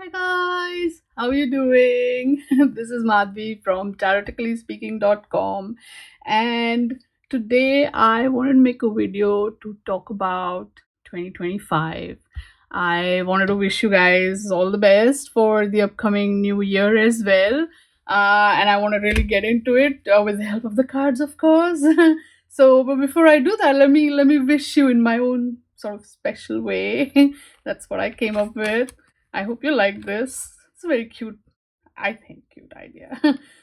Hi guys, how are you doing? This is Madhvi from TaroticallySpeaking.com, and today I wanted to make a video to talk about 2025. I wanted to wish you guys all the best for the upcoming new year as well, and I want to really get into it with the help of the cards, of course. But before I do that, let me wish you in my own sort of special way. That's what I came up with. I hope you like this. It's a very cute, I think, cute idea.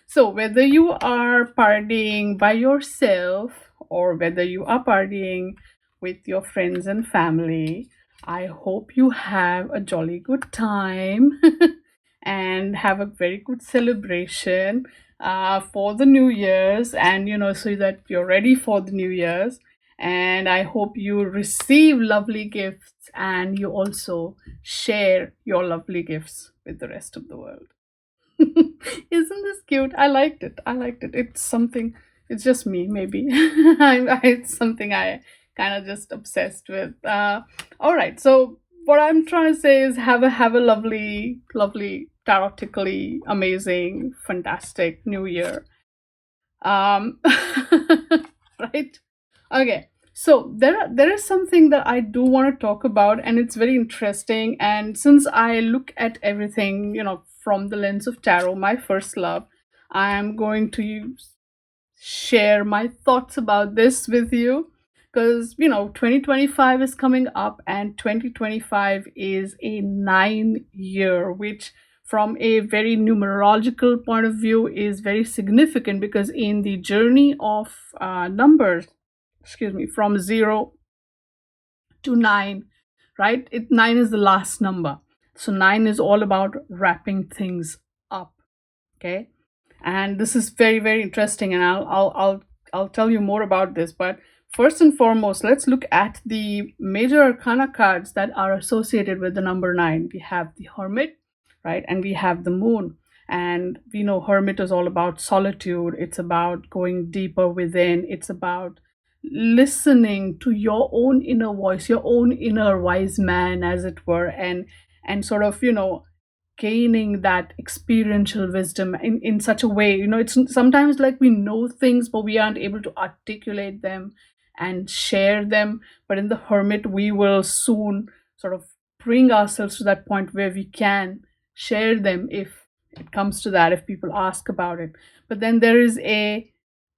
So, whether you are partying by yourself or whether you are partying with your friends and family, I hope you have a jolly good time and have a very good celebration for the New Year's, and so that you're ready for the New Year's. And I hope you receive lovely gifts and you also share your lovely gifts with the rest of the world. Isn't this cute? I liked it. I liked it. It's something, it's just me, maybe. It's something I kind of just obsessed with. All right. So, what I'm trying to say is have a lovely, lovely, tarotically amazing, fantastic new year. Um, right? Okay. So there is something that I do want to talk about, and it's very interesting. And since I look at everything, from the lens of tarot, my first love, I am going to share my thoughts about this with you, because 2025 is coming up, and 2025 is a 9 year, which from a very numerological point of view is very significant, because in the journey of numbers, excuse me, from 0 to 9, right? 9 is the last number. So 9 is all about wrapping things up. Okay. And this is very, very interesting, and I'll tell you more about this. But first and foremost, let's look at the major arcana cards that are associated with the number 9. We have the Hermit, right? And we have the Moon. And we know Hermit is all about solitude. It's about going deeper within. It's about listening to your own inner voice, your own inner wise man, as it were, and sort of, gaining that experiential wisdom in such a way. It's sometimes like we know things, but we aren't able to articulate them and share them. But in the Hermit, we will soon sort of bring ourselves to that point where we can share them, if it comes to that, if people ask about it. But then there is a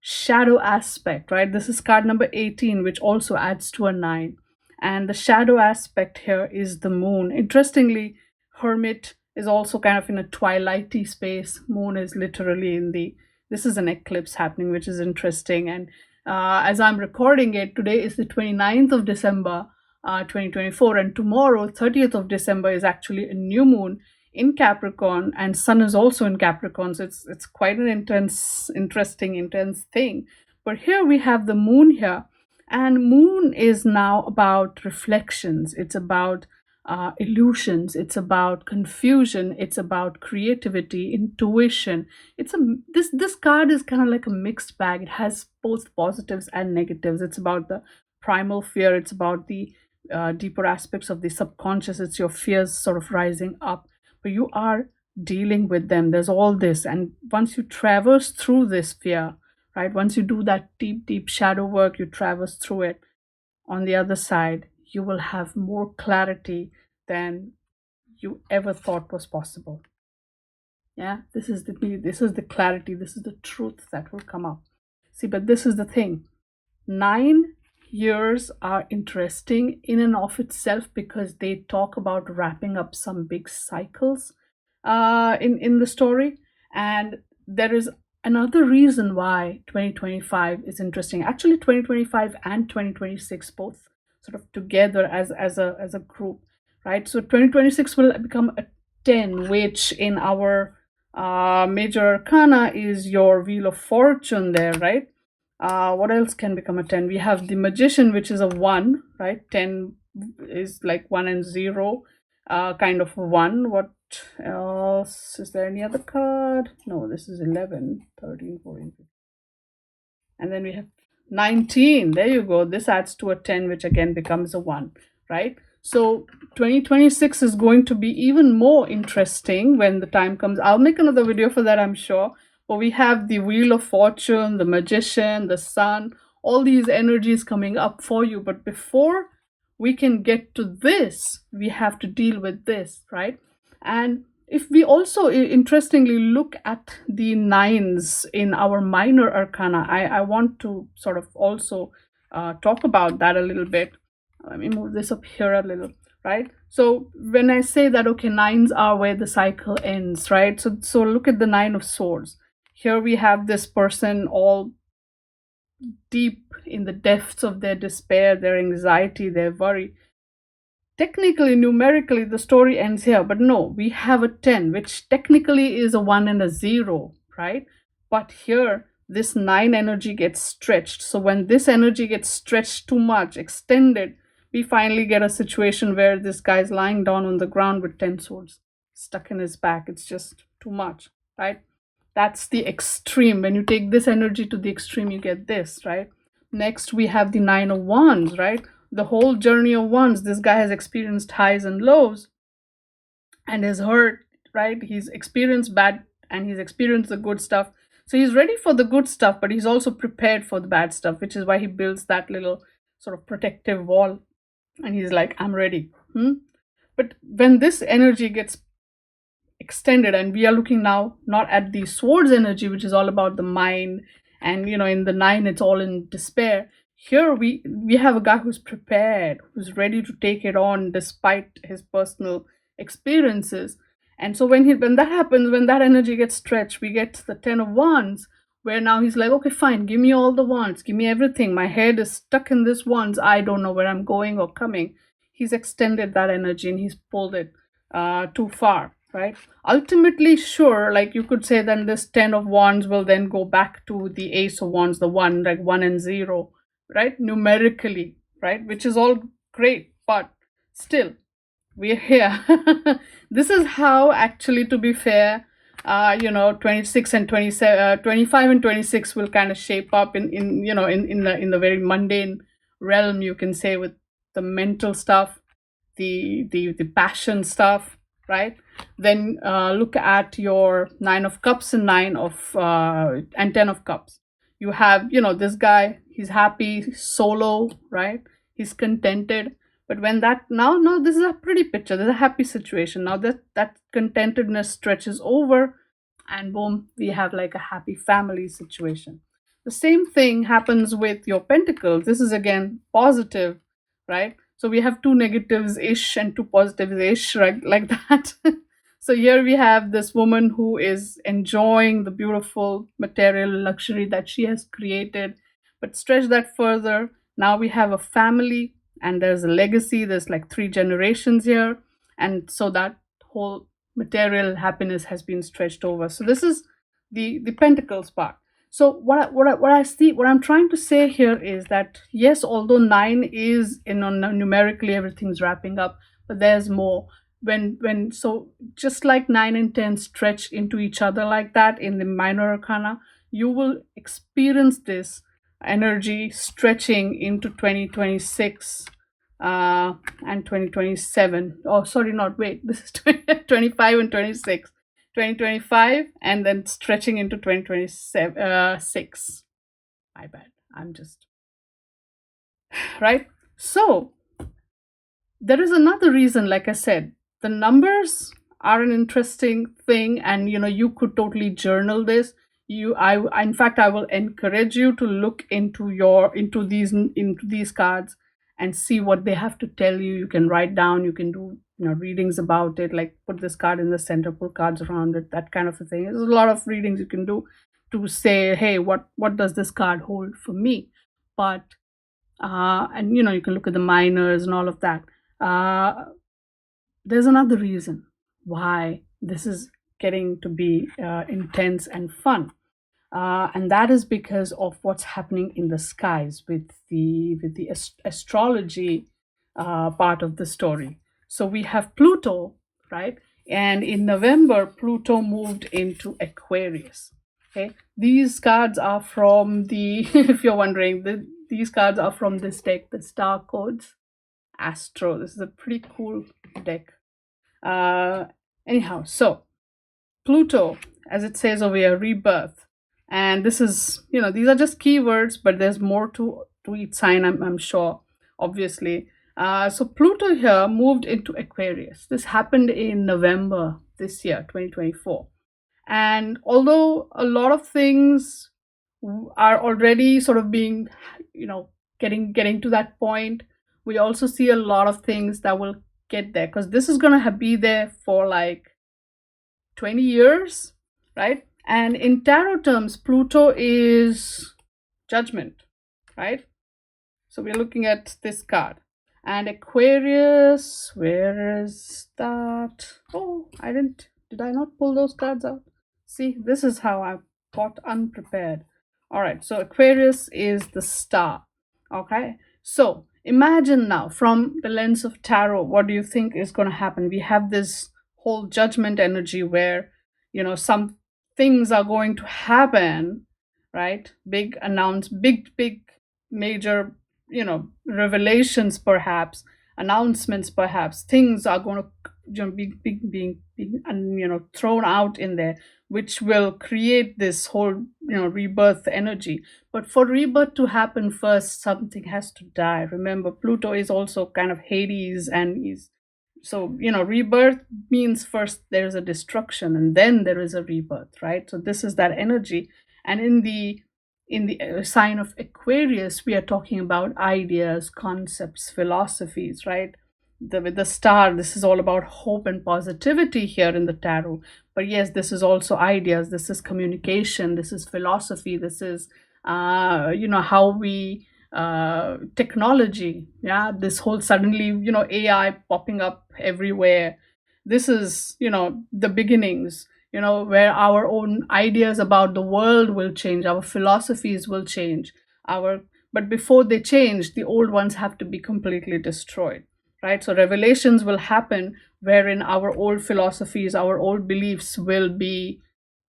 shadow aspect, right? This is card number 18, which also adds to a 9. And the shadow aspect here is the Moon. Interestingly, Hermit is also kind of in a twilighty space. Moon is literally in the, this is an eclipse happening, which is interesting. And as I'm recording it, today is the 29th of December, 2024, and tomorrow, 30th of December, is actually a new moon in Capricorn, and Sun is also in Capricorn. So it's quite an intense thing. But here we have the Moon here, and Moon is now about reflections. It's about illusions. It's about confusion. It's about creativity, intuition. It's a this card is kind of like a mixed bag. It has both positives and negatives. It's about the primal fear. It's about the deeper aspects of the subconscious. It's your fears sort of rising up, but you are dealing with them. There's all this, and once you traverse through this fear, right? Once you do that deep shadow work, you traverse through it. On the other side, you will have more clarity than you ever thought was possible. Yeah, this is the clarity, this is the truth that will come up. See, but this is the thing. 9 years are interesting in and of itself, because they talk about wrapping up some big cycles in the story. And there is another reason why 2025 is interesting. Actually, 2025 and 2026 both sort of together as a group, right? So 2026 will become a 10, which in our major arcana is your Wheel of Fortune there, right? What else can become a 10? We have the Magician, which is a 1, right? 10 is like 1 and 0, kind of 1. What else? Is there any other card? No, this is 11, 13, 14, 15. And then we have 19. There you go. This adds to a 10, which again becomes a 1, right? So 2026 is going to be even more interesting when the time comes. I'll make another video for that, I'm sure. But we have the Wheel of Fortune, the Magician, the Sun, all these energies coming up for you. But before we can get to this, we have to deal with this, right? And if we also interestingly look at the nines in our minor arcana, I want to sort of also talk about that a little bit. Let me move this up here a little, right? So when I say that, okay, nines are where the cycle ends, right? So look at the Nine of Swords. Here we have this person all deep in the depths of their despair, their anxiety, their worry. Technically, numerically, the story ends here, but no, we have a 10, which technically is a 1 and a 0, right? But here, this 9 energy gets stretched. So when this energy gets stretched too much, extended, we finally get a situation where this guy's lying down on the ground with 10 swords stuck in his back. It's just too much, right? That's the extreme. When you take this energy to the extreme, you get this, right? Next, we have the Nine of Wands, right? The whole journey of Wands, this guy has experienced highs and lows and is hurt, right? He's experienced bad and he's experienced the good stuff. So he's ready for the good stuff, but he's also prepared for the bad stuff, which is why he builds that little sort of protective wall. And he's like, I'm ready. But when this energy gets extended, and we are looking now not at the swords energy, which is all about the mind, and in the nine it's all in despair. Here we have a guy who's prepared, who's ready to take it on despite his personal experiences. And so when that happens, when that energy gets stretched, we get to the 10 of Wands, where now he's like, okay, fine, give me all the wands, give me everything, my head is stuck in this wands, I don't know where I'm going or coming. He's extended that energy and he's pulled it too far, right? Ultimately, sure, like you could say, then this 10 of Wands will then go back to the Ace of Wands, the one, like 1 and 0, right? Numerically, right? Which is all great, but still, we're here. This is how, actually, to be fair, 26 and 27, 25 and 26 will kind of shape up in the very mundane realm, you can say, with the mental stuff, the passion stuff, right? Then look at your 9 of Cups and 9 of and 10 of Cups. You have this guy, he's happy solo, right? He's contented. But when that now this is a pretty picture, there's a happy situation. Now that contentedness stretches over, and boom, we have like a happy family situation. The same thing happens with your pentacles. This is again positive, right? So we have two negatives ish and two positives ish, right? Like that. So here we have this woman who is enjoying the beautiful material luxury that she has created. But stretch that further. Now we have a family and there's a legacy. There's like 3 generations here. And so that whole material happiness has been stretched over. So this is the pentacles part. So what I'm trying to say here is that yes, although 9 is numerically everything's wrapping up, but there's more. So just like 9 and 10 stretch into each other like that in the minor arcana, you will experience this energy stretching into 2026 and 2027. Oh, sorry, not wait. This is 25 and 26. 2025 and then stretching into 2027 6. My bad. I'm just right. So there is another reason, like I said, the numbers are an interesting thing, and you could totally journal this. In fact, I will encourage you to look into these cards and see what they have to tell you. You can write down, you can do readings about it, like put this card in the center, pull cards around it, that kind of a thing. There's a lot of readings you can do to say, hey, what does this card hold for me? But and you can look at the minors and all of that. There's another reason why this is getting to be intense and fun. And that is because of what's happening in the skies with the astrology part of the story. So we have Pluto, right? And in November, Pluto moved into Aquarius. Okay, these cards are from the if you're wondering, these cards are from this deck, the star codes. Astro. This is a pretty cool deck. Uh, Anyhow, so Pluto, as it says over here, rebirth. And this is, these are just keywords, but there's more to each sign, I'm sure, obviously. So Pluto here moved into Aquarius. This happened in November this year, 2024. And although a lot of things are already sort of being, getting to that point, we also see a lot of things that will get there, because this is going to be there for like 20 years, right? And in tarot terms, Pluto is judgment, right? So we're looking at this card. And Aquarius, where is that? Oh, did I not pull those cards out? See, this is how I got unprepared. All right, so Aquarius is the star. Okay, so imagine now from the lens of tarot, what do you think is going to happen? We have this whole judgment energy where, some things are going to happen, right? Big major, revelations, perhaps announcements, perhaps things are going to, being thrown out in there, which will create this whole, rebirth energy. But for rebirth to happen, first something has to die. Remember, Pluto is also kind of Hades, and is so, rebirth means first there's a destruction and then there is a rebirth, right? So this is that energy. And in the sign of Aquarius, we are talking about ideas, concepts, philosophies, right? With the star, this is all about hope and positivity here in the tarot. But yes, this is also ideas, this is communication, this is philosophy, this is how we technology, yeah, this whole suddenly, AI popping up everywhere. This is, the beginnings, where our own ideas about the world will change, our philosophies will change, our but before they change, the old ones have to be completely destroyed, right? So revelations will happen wherein our old philosophies, our old beliefs will be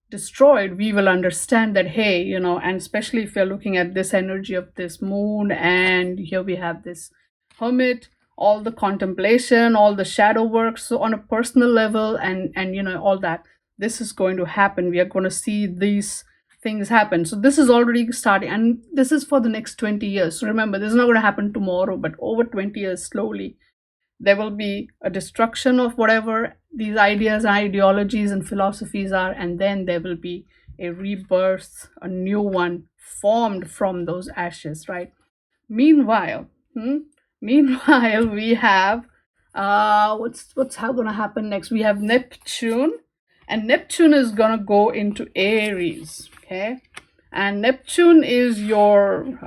destroyed. We will understand that, hey, and especially if you're looking at this energy of this moon, and here we have this hermit, all the contemplation, all the shadow work, so on a personal level, and all that, this is going to happen. We are going to see these things happen. So this is already starting, and this is for the next 20 years. So remember, this is not going to happen tomorrow, but over 20 years, slowly there will be a destruction of whatever these ideas and ideologies and philosophies are, and then there will be a rebirth, a new one formed from those ashes, right? Meanwhile, meanwhile, we have what's how gonna happen next? We have Neptune, and Neptune is gonna go into Aries, okay? And Neptune is your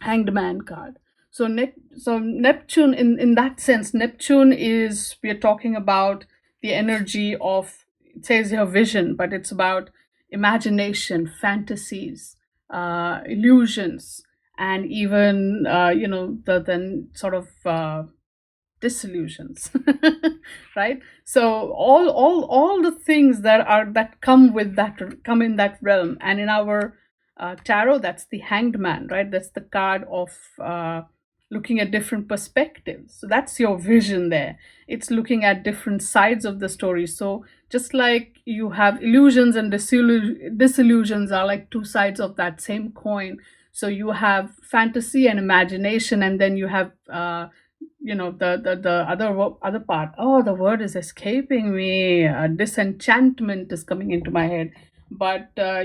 Hanged Man card. So Neptune, in that sense, Neptune is, we are talking about the energy of, it says here vision, but it's about imagination, fantasies, illusions, and even the sort of disillusions, right? So all the things that come in that realm. And in our tarot, that's the Hanged Man, right? That's the card of looking at different perspectives. So that's your vision there. It's looking at different sides of the story. So just like you have illusions and disillusions are like two sides of that same coin. So you have fantasy and imagination, and then you have the other part. Oh, the word is escaping me. Disenchantment is coming into my head. But the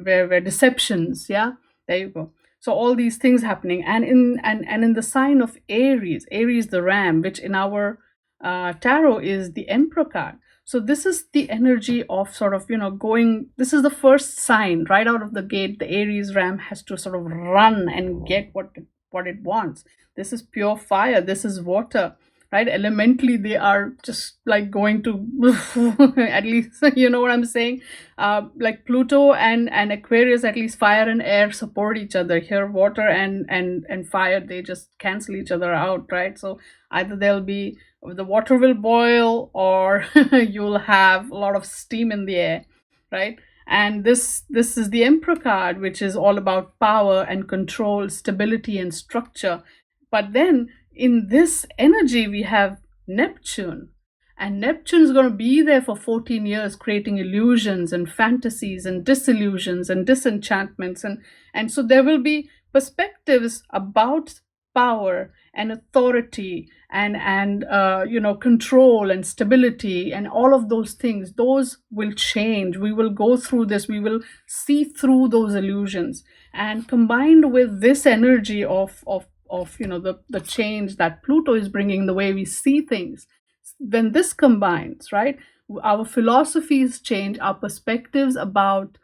where deceptions, yeah, there you go. So all these things happening. And in the sign of Aries the ram, which in our tarot is the Emperor card. So this is the energy of sort of, going, this is the first sign right out of the gate. The Aries ram has to sort of run and get what it wants. This is pure fire, this is water, right? Elementally, they are just like going to at least, you know what I'm saying. Like Pluto and Aquarius, at least fire and air support each other. Here water and fire, they just cancel each other out, right? So either the water will boil, or you'll have a lot of steam in the air, right? And this is the Emperor card, which is all about power and control, stability and structure. But then in this energy, we have Neptune. And Neptune is going to be there for 14 years, creating illusions and fantasies and disillusions and disenchantments. And so there will be perspectives about power and authority and control and stability and all of those things. Those will change. We will go through this. We will see through those illusions. And combined with this energy of the change that Pluto is bringing, the way we see things, when this combines, right, our philosophies change, our perspectives about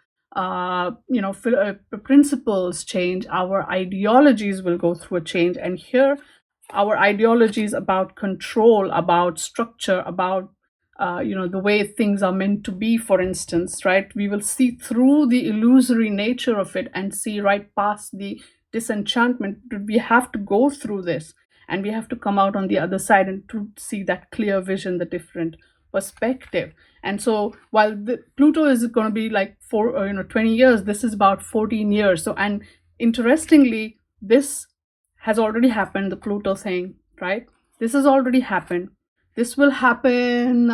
principles change, our ideologies will go through a change. And here our ideologies about control, about structure, about the way things are meant to be, for instance, right, we will see through the illusory nature of it and see right past the disenchantment. We have to go through this, and we have to come out on the other side and to see that clear vision, the different perspective. And so while the Pluto is going to be like 20 years, this is about 14 years. So, and interestingly, this has already happened, the Pluto thing, right? This has already happened. This will happen.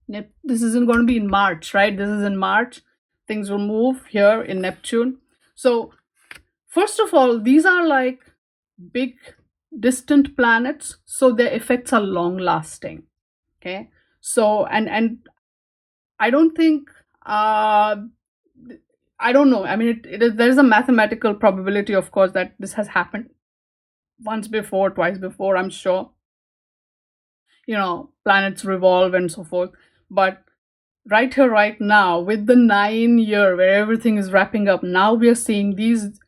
This isn't going to be in March, right? This is in March. Things will move here in Neptune. So, first of all, these are like big, distant planets, so their effects are long lasting. Okay. So, and I don't think, I don't know. I mean, there's a mathematical probability, of course, that this has happened once before, twice before, I'm sure. Planets revolve and so forth. But right here, right now, with the 9 year where everything is wrapping up, now we are seeing these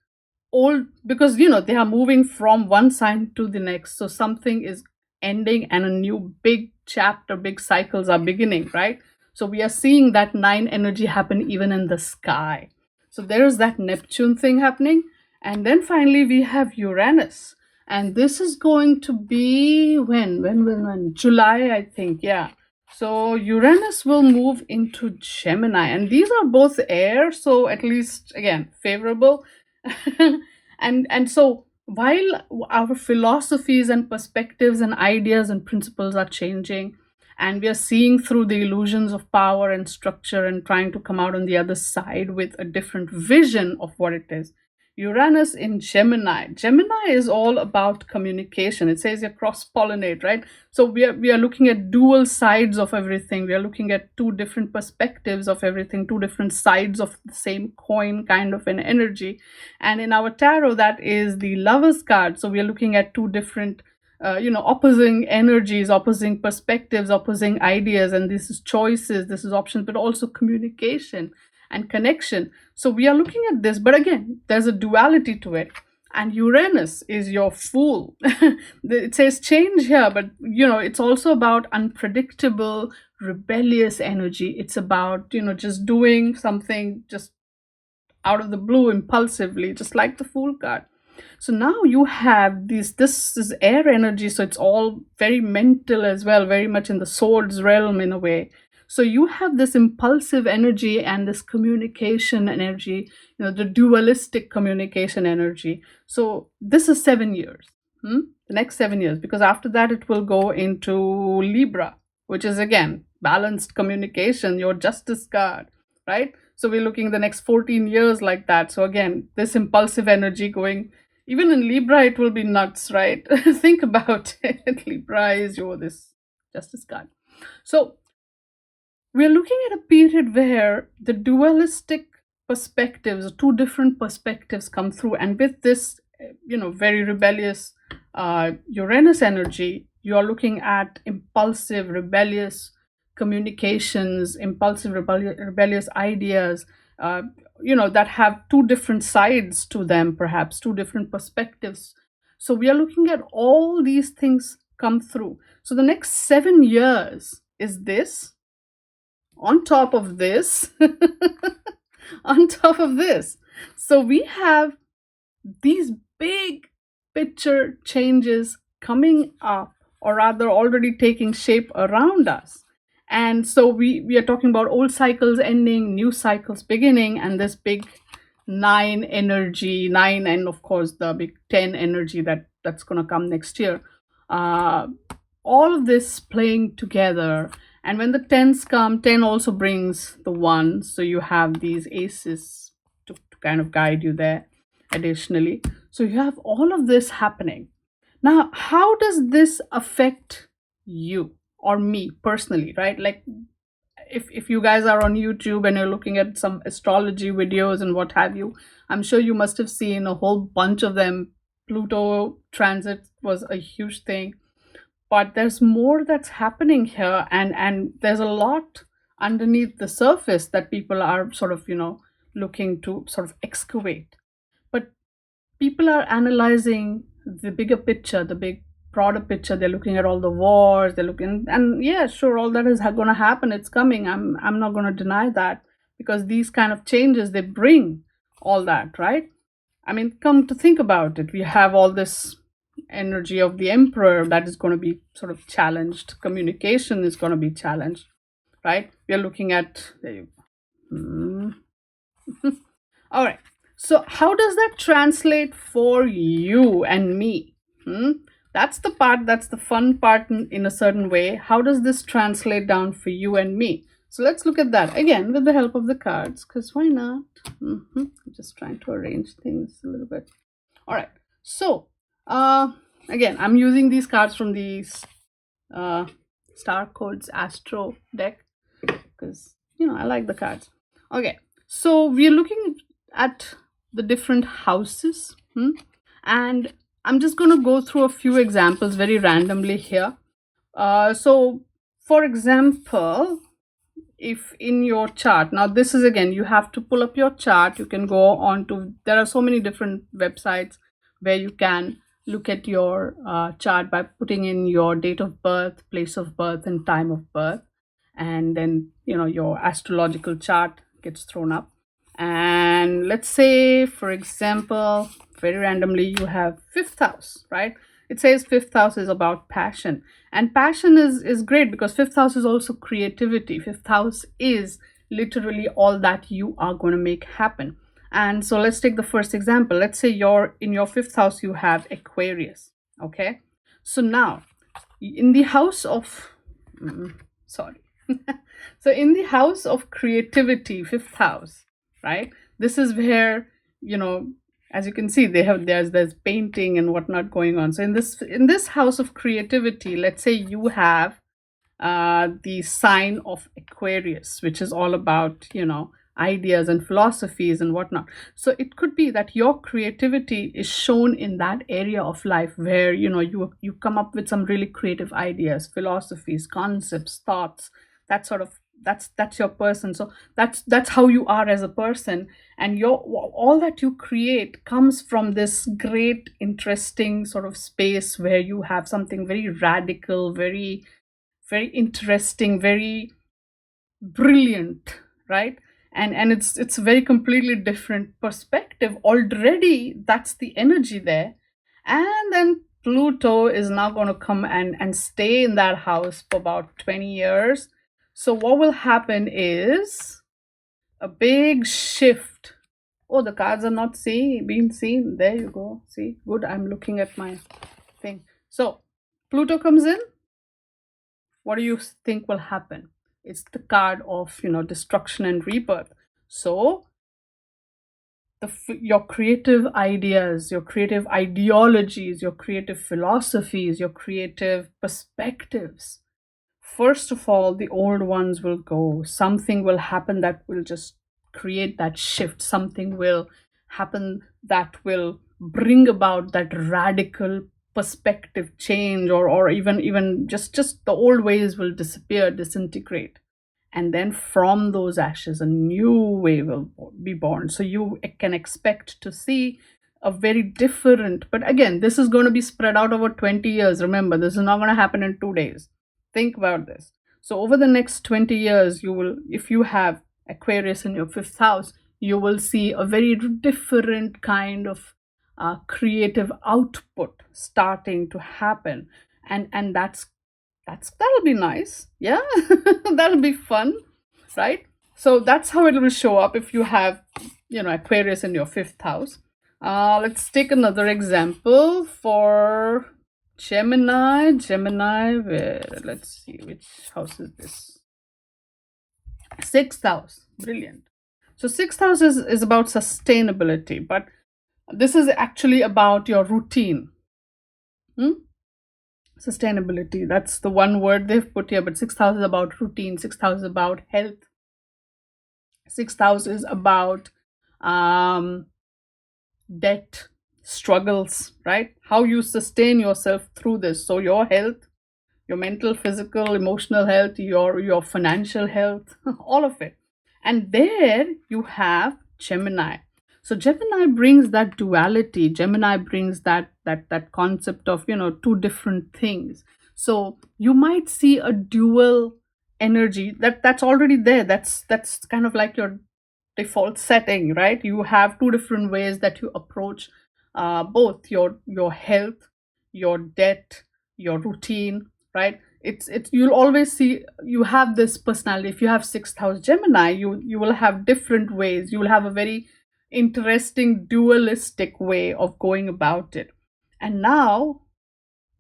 old, because they are moving from one sign to the next. So something is ending and a new big chapter, big cycles are beginning, right? So we are seeing that 9 energy happen even in the sky. So there's that Neptune thing happening. And then finally we have Uranus. And this is going to be when? July, I think. Yeah. So Uranus will move into Gemini. And these are both air. So at least, again, favorable. and so while our philosophies and perspectives and ideas and principles are changing, and we are seeing through the illusions of power and structure and trying to come out on the other side with a different vision of what it is, Uranus in Gemini is all about communication. It says you cross pollinate, right? So we are looking at dual sides of everything. We are looking at two different perspectives of everything, two different sides of the same coin, kind of an energy. And in our tarot, that is the Lovers card. So we are looking at two different opposing energies, opposing perspectives, opposing ideas. And this is choices, this is options, but also communication and connection. So we are looking at this, but again, there's a duality to it. And Uranus is your fool. It says change here, but it's also about unpredictable, rebellious energy. It's about just doing something just out of the blue, impulsively, just like the Fool card. So now you have this is air energy, so it's all very mental as well, very much in the swords realm in a way. So you have this impulsive energy and this communication energy, the dualistic communication energy. So this is 7 years, the next 7 years, because after that it will go into Libra, which is again balanced communication, your Justice card, right? So we're looking the next 14 years like that. So again, this impulsive energy going, even in Libra, it will be nuts, right? Think about it. Libra is this Justice card. So we're looking at a period where the dualistic perspectives, two different perspectives come through. And with this, very rebellious Uranus energy, you are looking at impulsive, rebellious communications, impulsive, rebellious ideas, that have two different sides to them, perhaps two different perspectives. So we are looking at all these things come through. So the next 7 years is this. On top of this, on top of this. So we have these big picture changes coming up, or rather already taking shape around us. And so we are talking about old cycles ending, new cycles beginning, and this big 9 energy, 9, and of course the big 10 energy that that's going to come next year. uh, all of this playing together, and when the tens come, 10 also brings the one, so you have these aces to kind of guide you there additionally. So you have all of this happening. Now, how does this affect you or me personally, right? Like, if you guys are on YouTube and you're looking at some astrology videos and what have you, I'm sure you must have seen a whole bunch of them. Pluto transit was a huge thing, but there's more that's happening here, and there's a lot underneath the surface that people are sort of, looking to sort of excavate. But people are analyzing the bigger picture, the big broader picture. They're looking at all the wars, they're looking, and yeah, sure, all that is going to happen, it's coming. I'm not going to deny that, because these kind of changes, they bring all that, right? I mean, come to think about it, we have all this energy of the emperor that is going to be sort of challenged. Communication is going to be challenged, right? We are looking at all right. So how does that translate for you and me? That's the part, that's the fun part in a certain way. How does this translate down for you and me? So let's look at that again with the help of the cards, because why not? I'm just trying to arrange things a little bit. All right. So again, I'm using these cards from these Star Codes Astro deck, because I like the cards. Okay, so we're looking at the different houses, and I'm just going to go through a few examples very randomly here. So for example, if in your chart, now this is, again, you have to pull up your chart. You can go on to, there are so many different websites where you can look at your chart by putting in your date of birth, place of birth, and time of birth, and then your astrological chart gets thrown up. And let's say, for example, very randomly, you have fifth house, right? It says fifth house is about passion, and passion is great, because fifth house is also creativity. Fifth house is literally all that you are going to make happen. And so let's take the first example. Let's say in your fifth house you have Aquarius. Okay, so now in the house of sorry so in the house of creativity, fifth house, right? This is where, as you can see, there's painting and whatnot going on. So in this house of creativity, let's say you have the sign of Aquarius, which is all about ideas and philosophies and whatnot. So it could be that your creativity is shown in that area of life where you come up with some really creative ideas, philosophies, concepts, thoughts, that sort of, that's your person. So that's how you are as a person, and all that you create comes from this great interesting sort of space where you have something very radical, very very interesting, very brilliant, right? And it's a very completely different perspective already. That's the energy there. And then Pluto is now going to come and stay in that house for about 20 years. So what will happen is a big shift. Oh, the cards are not being seen. There you go. See, good. I'm looking at my thing. So Pluto comes in. What do you think will happen? It's the card of destruction and rebirth. So your creative ideas, your creative ideologies, your creative philosophies, your creative perspectives, first of all, the old ones will go. Something will happen that will just create that shift. Something will happen that will bring about that radical perspective change, or even just the old ways will disappear, disintegrate. And then from those ashes, a new way will be born. So you can expect to see a very different, but again, this is going to be spread out over 20 years. Remember, this is not going to happen in 2 days. Think about this. So over the next 20 years, if you have Aquarius in your fifth house, you will see a very different kind of creative output starting to happen. And that'll be nice. Yeah, that'll be fun, right? So that's how it will show up if you have Aquarius in your fifth house. Let's take another example for Gemini. Gemini, where, let's see, which house is this? Sixth house. Brilliant. So, sixth house is about sustainability, but this is actually about your routine. Hmm? Sustainability. That's the one word they've put here, but sixth house is about routine, sixth house is about health, sixth house is about um, debt, struggles, right? How you sustain yourself through this. So your health, your mental, physical, emotional health, your financial health, all of it. And there you have Gemini. So Gemini brings that duality. Gemini brings that concept of, two different things. So you might see a dual energy that's already there. That's kind of like your default setting, right? You have two different ways that you approach both your health, your debt, your routine, right? It's you'll always see you have this personality. If you have sixth house Gemini, you will have different ways. You will have a very interesting dualistic way of going about it. And now,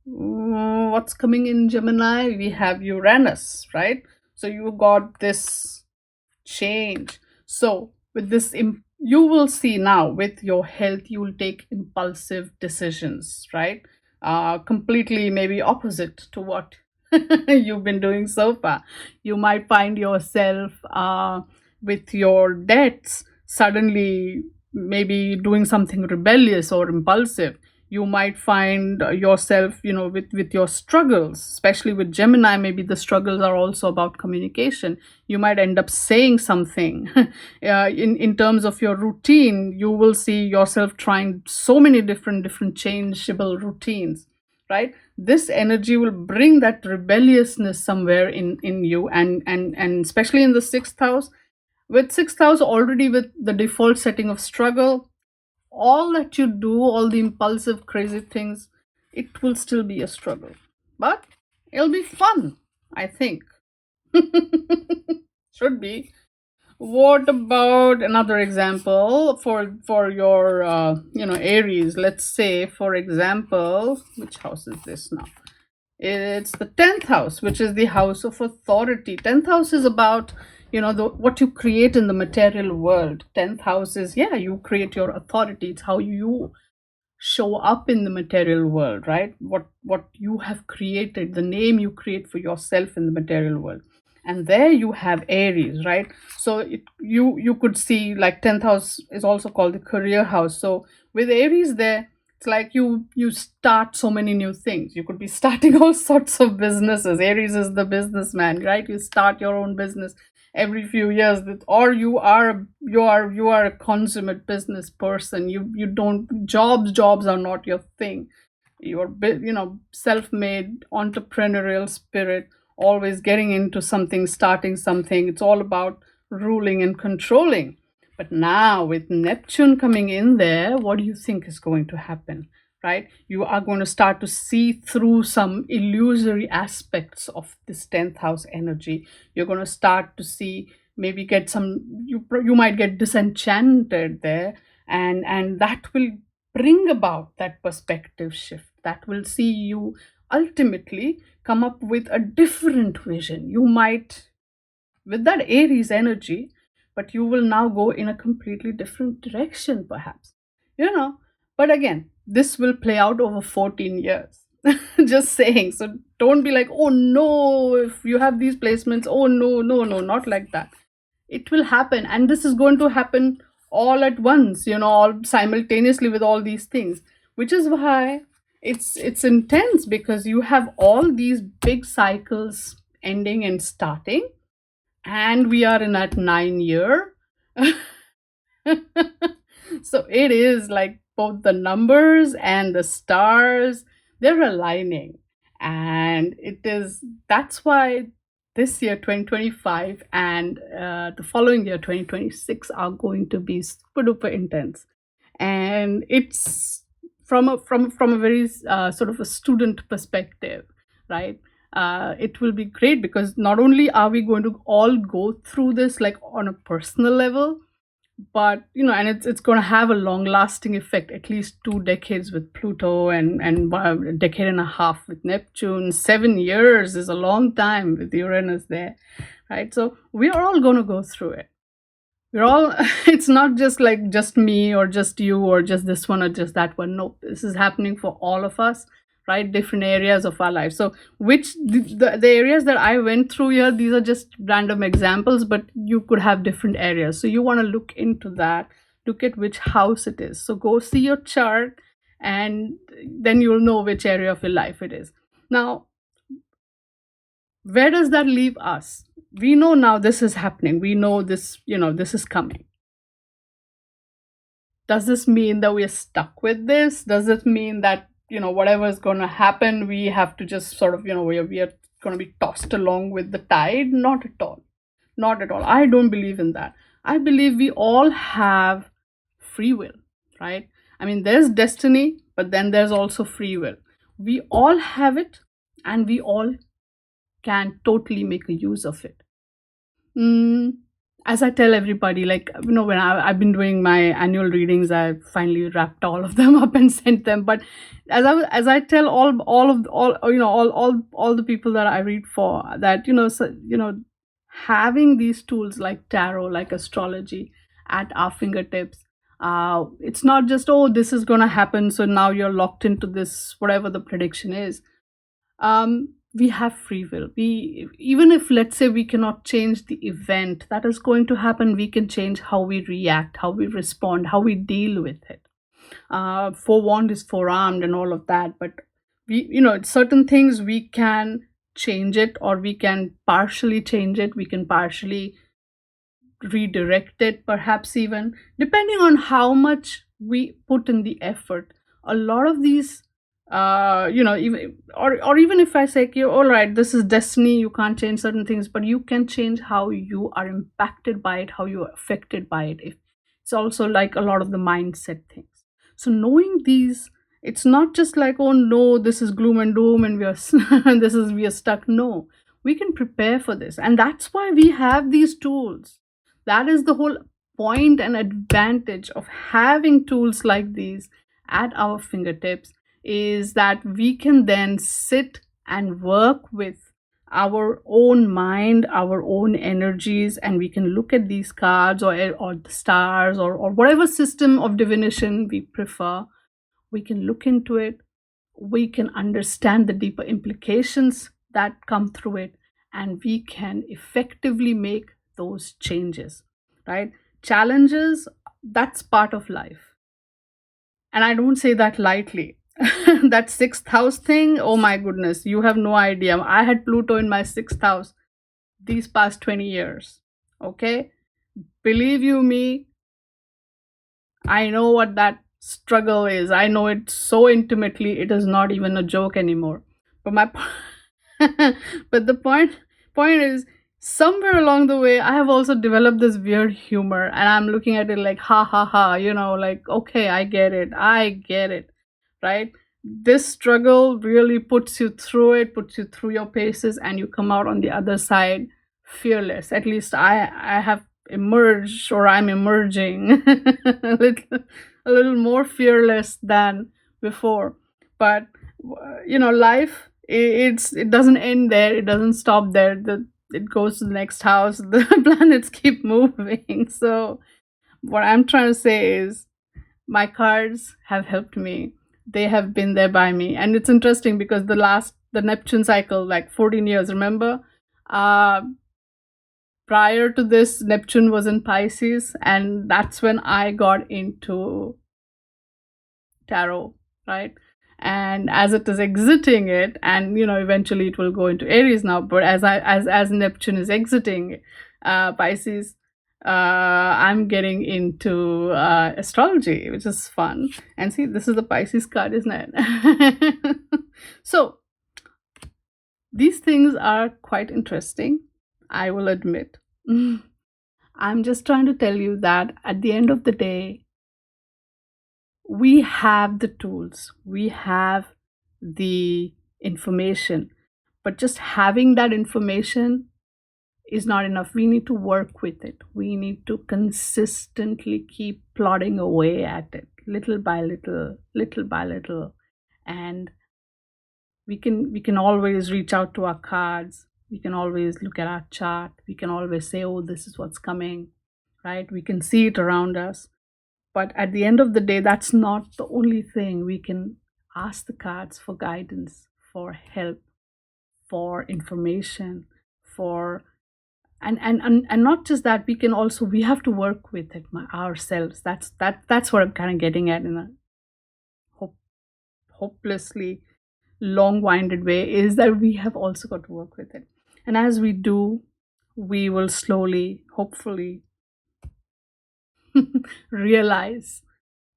what's coming in Gemini? We have Uranus, right? So you got this change. So with this you will see now with your health you will take impulsive decisions, right? Completely maybe opposite to what you've been doing so far. You might find yourself with your debts suddenly maybe doing something rebellious or impulsive. You might find yourself, with your struggles, especially with Gemini. Maybe the struggles are also about communication. You might end up saying something. In terms of your routine, you will see yourself trying so many different changeable routines, right? This energy will bring that rebelliousness somewhere in you, and especially in the sixth house. With sixth house already with the default setting of struggle, all that you do, all the impulsive, crazy things, it will still be a struggle. But it'll be fun, I think. Should be. What about another example for your Aries? Let's say, for example, which house is this now? It's the 10th house, which is the house of authority. 10th house is about, what you create in the material world. 10th house is, yeah, you create your authority. It's how you show up in the material world, right? What you have created, the name you create for yourself in the material world. And there you have Aries, right? So you could see, like, 10th house is also called the career house. So with Aries there, it's like you start so many new things. You could be starting all sorts of businesses. Aries is the businessman, right? You start your own business every few years, or you are a consummate business person. You don't, jobs are not your thing. You're self-made entrepreneurial spirit, always getting into something, starting something. It's all about ruling and controlling. But now with Neptune coming in there, what do you think is going to happen? Right? You are going to start to see through some illusory aspects of this 10th house energy. You're going to start to see, maybe get some, you might get disenchanted there, and that will bring about that perspective shift that will see you ultimately come up with a different vision. You might, with that Aries energy, but you will now go in a completely different direction, perhaps. You know, but again, this will play out over 14 years. Just saying. So don't be like, oh no, if you have these placements, oh no, no, no, not like that. It will happen, and this is going to happen all at once, all simultaneously with all these things, which is why it's intense, because you have all these big cycles ending and starting, and we are in that 9 year. So it is like both the numbers and the stars, they're aligning. And that's why this year 2025 and the following year 2026 are going to be super duper intense. And it's from a very sort of a student perspective, right? It will be great, because not only are we going to all go through this like on a personal level, but and it's going to have a long lasting effect, at least 2 decades with Pluto, and a decade and a half with Neptune. 7 years is a long time with Uranus there, right? So we are all going to go through it. We're all it's not just like just me or just you or just this one or just that one. No, this is happening for all of us, right? Different areas of our life. So which the areas that I went through here, these are just random examples, but you could have different areas. So you want to look into that, look at which house it is. So go see your chart, and then you'll know which area of your life it is. Now, where does that leave us? We know now this is happening. We know this, this is coming. Does this mean that we're stuck with this? Does it mean that, whatever is going to happen, we have to just sort of, we are going to be tossed along with the tide? Not at all. Not at all. I don't believe in that. I believe we all have free will, right? I mean, there's destiny, but then there's also free will. We all have it, and we all can totally make a use of it. Mm, as I tell everybody, like, when I've been doing my annual readings, I finally wrapped all of them up and sent them. But as I tell all the people that I read for, that having these tools like tarot, like astrology, at our fingertips. It's not just, oh, this is going to happen, so now you're locked into this, whatever the prediction is. We have free will. We, even if, let's say, we cannot change the event that is going to happen, we can change how we react, how we respond, how we deal with it. Forewarned is forearmed and all of that, but we, certain things we can change it, or we can partially change it, we can partially redirect it, perhaps, even depending on how much we put in the effort. A lot of these, even, or even if I say, okay, all right, this is destiny, you can't change certain things, but you can change how you are impacted by it, how you are affected by it. If it's also like a lot of the mindset things. So knowing these, it's not just like, oh no, this is gloom and doom and we are we are stuck. No, we can prepare for this, and that's why we have these tools. That is the whole point and advantage of having tools like these at our fingertips, is that we can then sit and work with our own mind, our own energies, and we can look at these cards, or the stars, or whatever system of divination we prefer. We can look into it, we can understand the deeper implications that come through it, and we can effectively make those changes, right? Challenges, that's part of life, and I don't say that lightly. That sixth house thing, oh my goodness, you have no idea. I had Pluto in my sixth house these past 20 years. Okay, believe you me, I know what that struggle is. I know it so intimately, it is not even a joke anymore. But my but the point is, somewhere along the way, I have also developed this weird humor, and I'm looking at it like, ha ha ha, like, okay, I get it, right? This struggle really puts you through it, puts you through your paces, and you come out on the other side fearless. At least I have emerged, or I'm emerging a little more fearless than before. But life, it doesn't end there, it doesn't stop there. It goes to the next house. The planets keep moving. So what I'm trying to say is, my cards have helped me. They have been there by me. And it's interesting because the Neptune cycle, like 14 years, remember? Uh, Prior to this, Neptune was in Pisces, and that's when I got into tarot, right? And as it is exiting it, and eventually it will go into Aries now, but as Neptune is exiting Pisces, I'm getting into astrology, which is fun. And see, this is the Pisces card, isn't it? So these things are quite interesting, I will admit. I'm just trying to tell you that at the end of the day, we have the tools, we have the information, but just having that information is not enough. We need to work with it. We need to consistently keep plodding away at it, little by little, little by little. And we can always reach out to our cards. We can always look at our chart. We can always say, oh, this is what's coming, right? We can see it around us. But at the end of the day, that's not the only thing. We can ask the cards for guidance, for help, for information, for and not just that. We can also, we have to work with it ourselves. That's what I'm kind of getting at in a hope, hopelessly long-winded way, is that we have also got to work with it. And as we do, we will slowly, hopefully, realize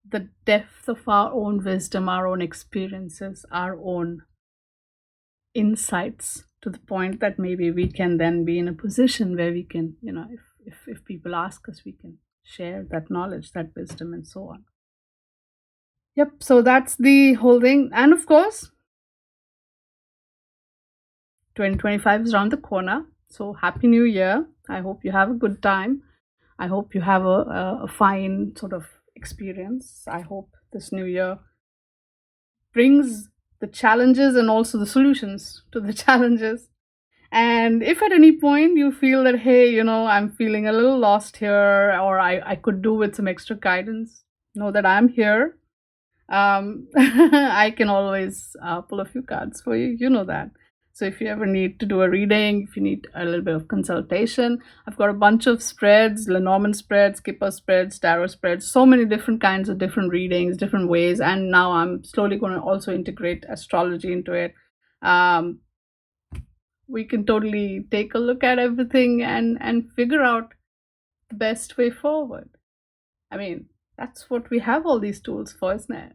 the depth of our own wisdom, our own experiences, our own insights, to the point that maybe we can then be in a position where we can, if people ask us, we can share that knowledge, that wisdom, and so on. Yep, so that's the whole thing. And of course, 2025 is around the corner. So happy new year. I hope you have a good time. I hope you have a fine sort of experience. I hope this new year brings the challenges and also the solutions to the challenges. And if at any point you feel that, hey, I'm feeling a little lost here, or I could do with some extra guidance, know that I'm here. I can always pull a few cards for you. You know that. So if you ever need to do a reading, if you need a little bit of consultation, I've got a bunch of spreads: Lenormand spreads, Kipper spreads, tarot spreads, so many different kinds of different readings, different ways. And now I'm slowly going to also integrate astrology into it. We can totally take a look at everything and figure out the best way forward. I mean, that's what we have all these tools for, isn't it?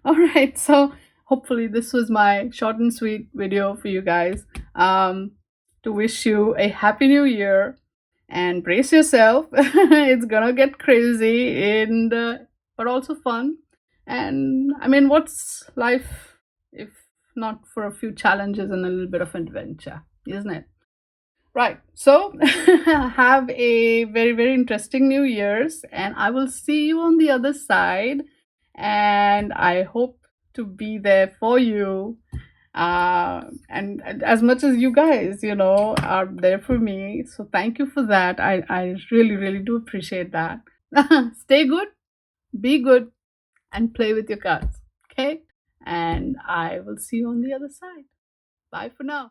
All right, so hopefully this was my short and sweet video for you guys, to wish you a happy new year, and brace yourself. It's gonna get crazy, and but also fun. And I mean, what's life if not for a few challenges and a little bit of adventure, isn't it? Right. So have a very, very interesting New Year's, and I will see you on the other side. And I hope to be there for you. And as much as you guys, are there for me. So thank you for that. I really, really do appreciate that. Stay good, be good, and play with your cards. Okay. And I will see you on the other side. Bye for now.